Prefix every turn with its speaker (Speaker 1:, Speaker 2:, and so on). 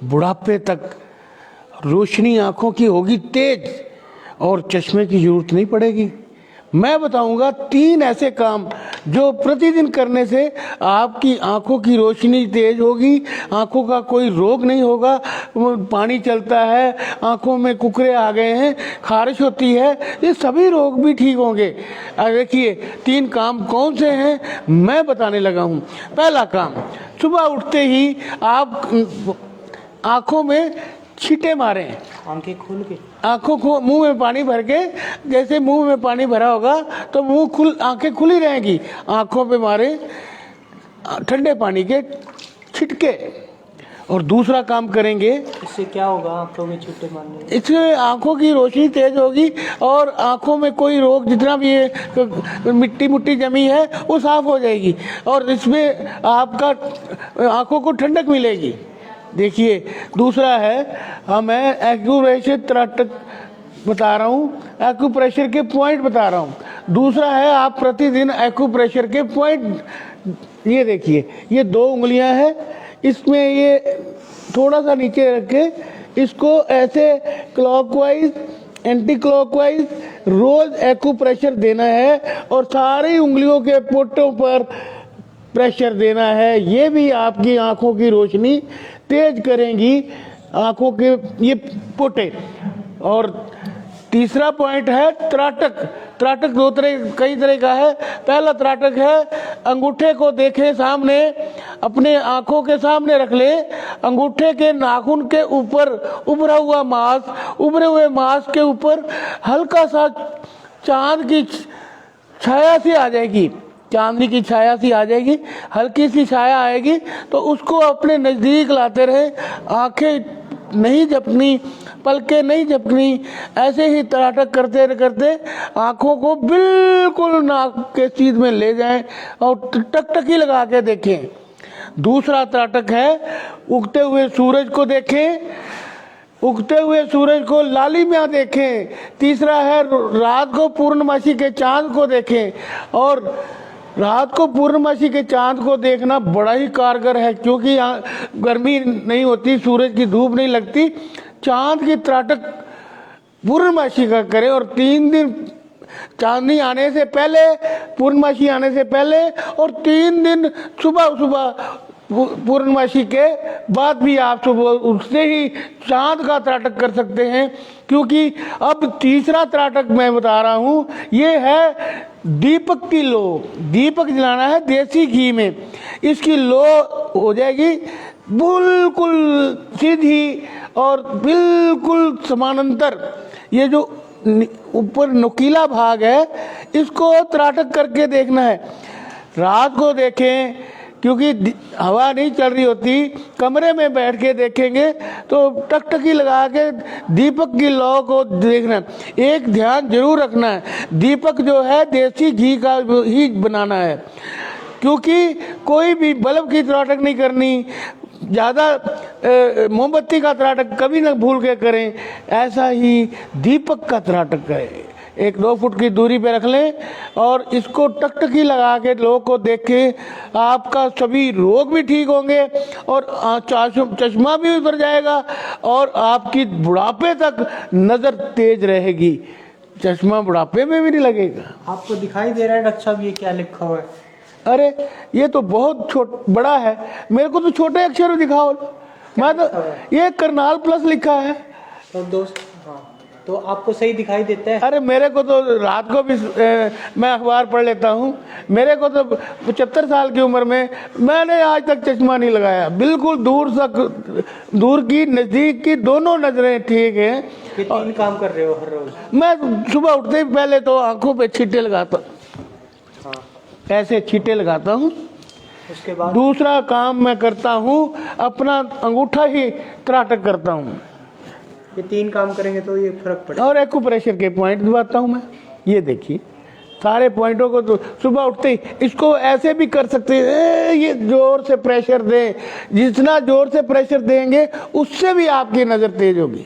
Speaker 1: बुढ़ापे तक रोशनी आंखों की होगी तेज और चश्मे की जरूरत नहीं पड़ेगी। मैं बताऊंगा 3 ऐसे काम जो प्रतिदिन करने से आपकी आंखों की रोशनी तेज होगी, आंखों का कोई रोग नहीं होगा। पानी चलता है, आंखों में कुकरे आ गए हैं, खारिश होती है, ये सभी रोग भी ठीक होंगे। देखिए 3 काम कौन से हैं मैं बताने लगा हूं। पहला काम, सुबह उठते ही आप आंखों में छींटे मारें,
Speaker 2: आंखें खोल के,
Speaker 1: आंखों को मुंह में पानी भर के, जैसे मुंह में पानी भरा होगा तो आंखें खुली रहेंगी, आंखों पे मारे ठंडे पानी के छिटके। और दूसरा काम करेंगे,
Speaker 2: इससे क्या होगा आंखों में छींटे मारने?
Speaker 1: इससे आंखों की रोशनी तेज होगी और आंखों में कोई रोग जितना भी ये मिट्टी जमी है वो साफ हो जाएगी और इसमें आपका आंखों को ठंडक मिलेगी। देखिए दूसरा है, मैं एक्यूप्रेशर त्राटक बता रहा हूँ, एक्यूप्रेशर के पॉइंट बता रहा हूँ। दूसरा है आप प्रतिदिन एक्यूप्रेशर के पॉइंट, ये देखिए ये 2 उंगलियां हैं, इसमें ये थोड़ा सा नीचे रख के इसको ऐसे क्लॉकवाइज एंटी क्लॉकवाइज रोज एक्यूप्रेशर देना है और सारी उंगलियों के पोटों पर प्रेशर देना है। ये भी आपकी आंखों की रोशनी तेज करेंगी, आंखों के ये पोटे। और तीसरा पॉइंट है त्राटक। त्राटक कई तरह का है। पहला त्राटक है, अंगूठे को देखें सामने, अपने आंखों के सामने रख ले, अंगूठे के नाखून के ऊपर उभरा हुआ मांस, उभरे हुए मांस के ऊपर हल्का सा चांद की छाया सी आ जाएगी, चांदनी की छाया सी आ जाएगी, हल्की सी छाया आएगी तो उसको अपने नजदीक लाते रहे। आंखें नहीं झपकनी, पलकें नहीं झपकनी, ऐसे ही त्राटक करते करते आंखों को बिल्कुल नाक के सीध में ले जाएं और टकटकी लगा के देखें। दूसरा त्राटक है, उगते हुए सूरज को देखें, उगते हुए सूरज को लालिमा देखें। तीसरा है रात को पूर्णमासी के चांद को देखें। और रात को पूर्णमासी के चांद को देखना बड़ा ही कारगर है, क्योंकि गर्मी नहीं होती, सूरज की धूप नहीं लगती। चांद की त्राटक पूर्णमासी का करें और 3 दिन चांदनी आने से पहले, पूर्णमासी आने से पहले और 3 दिन सुबह सुबह पूर्णमासी के बाद भी आप सुबह उठते ही चांद का त्राटक कर सकते हैं। क्योंकि अब तीसरा त्राटक मैं बता रहा हूँ, ये है दीपक की लो। दीपक जलाना है देसी घी में, इसकी लो हो जाएगी बिल्कुल सीधी और बिल्कुल समानांतर। ये जो ऊपर नुकीला भाग है इसको त्राटक करके देखना है। रात को देखें, क्योंकि हवा नहीं चल रही होती, कमरे में बैठ के देखेंगे तो टकटकी लगा के दीपक की लौ को देखना। एक ध्यान जरूर रखना है, दीपक जो है देसी घी का ही बनाना है, क्योंकि कोई भी बल्ब की त्राटक नहीं करनी, ज़्यादा मोमबत्ती का त्राटक कभी ना भूल के करें, ऐसा ही दीपक का त्राटक करें। 1-2 फुट की दूरी पे रख लें और इसको टकटकी लगा के लोगों को देखें, आपका सभी रोग भी ठीक होंगे और चश्मा भी उतर जाएगा और आपकी बुढ़ापे तक नज़र तेज रहेगी, चश्मा बुढ़ापे में भी नहीं लगेगा।
Speaker 2: आपको दिखाई दे रहा है डॉक्टर साहब ये क्या लिखा हुआ है?
Speaker 1: अरे ये तो बहुत बड़ा है, मेरे को तो छोटे अक्षर में दिखाओ। मैं तो ये करनाल प्लस लिखा है।
Speaker 2: तो दोस्त, हाँ, तो आपको सही दिखाई देता है?
Speaker 1: अरे मेरे को तो रात को भी मैं अखबार पढ़ लेता हूँ। मेरे को तो 75 साल की उम्र में मैंने आज तक चश्मा नहीं लगाया। बिल्कुल दूर की नज़दीक की दोनों नजरें ठीक है।
Speaker 2: ये 3 काम कर रहे हो हर रोज?
Speaker 1: मैं सुबह उठते ही पहले तो आंखों पे छींटे लगाता,
Speaker 2: हाँ,
Speaker 1: ऐसे छींटे लगाता हूँ।
Speaker 2: उसके बाद
Speaker 1: दूसरा काम मैं करता हूँ, अपना अंगूठा ही त्राटक करता हूँ।
Speaker 2: ये 3 काम करेंगे तो ये फर्क पड़ेगा।
Speaker 1: और एक्यूप्रेशर के पॉइंट दबाता हूँ मैं। ये देखिए सारे पॉइंटों को तो सुबह उठते ही इसको ऐसे भी कर सकते हैं, ये जोर से प्रेशर दें, जितना जोर से प्रेशर देंगे उससे भी आपकी नज़र तेज होगी।